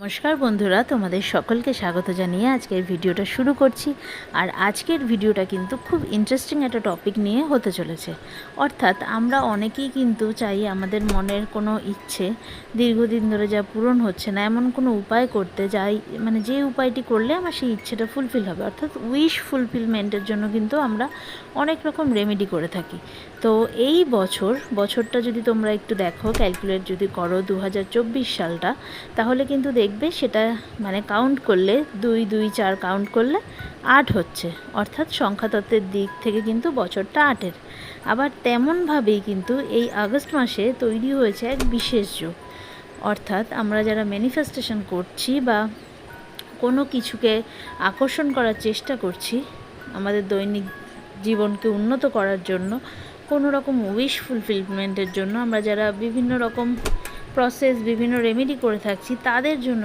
নমস্কার বন্ধুরা, তোমাদের সকলকে স্বাগত জানিয়ে আজকের ভিডিওটা শুরু করছি। আর আজকের ভিডিওটা কিন্তু খুব ইন্টারেস্টিং একটা টপিক নিয়ে হতে চলেছে। অর্থাৎ আমরা অনেকেই কিন্তু চাই আমাদের মনের কোনো ইচ্ছে দীর্ঘদিন ধরে যা পূরণ হচ্ছে না, এমন কোনো উপায় করতে যাই, মানে যে উপায়টি করলে আমার সেই ইচ্ছেটা ফুলফিল হবে। অর্থাৎ উইশ ফুলফিলমেন্টের জন্য কিন্তু আমরা অনেক রকম রেমেডি করে থাকি। তো এই বছরটা যদি তোমরা একটু দেখো, ক্যালকুলেট যদি করো 2024 সালটা, তাহলে কিন্তু দেখবে সেটা মানে কাউন্ট করলে 2 2 4 কাউন্ট করলে 8 হচ্ছে। অর্থাৎ সংখ্যাতত্ত্বের দিক থেকে কিন্তু বছরটা 8-এর। আবার তেমনভাবেই কিন্তু এই আগস্ট মাসে তৈরি হয়েছে এক বিশেষ যোগ। অর্থাৎ আমরা যারা ম্যানিফেস্টেশন করছি বা কোনো কিছুকে আকর্ষণ করার চেষ্টা করছি আমাদের দৈনিক জীবনকে উন্নত করার জন্য, কোনো রকম উইশ ফুলফিলমেন্টের জন্য আমরা যারা বিভিন্ন রকম প্রসেস, বিভিন্ন রেমেডি করে থাকছি, তাদের জন্য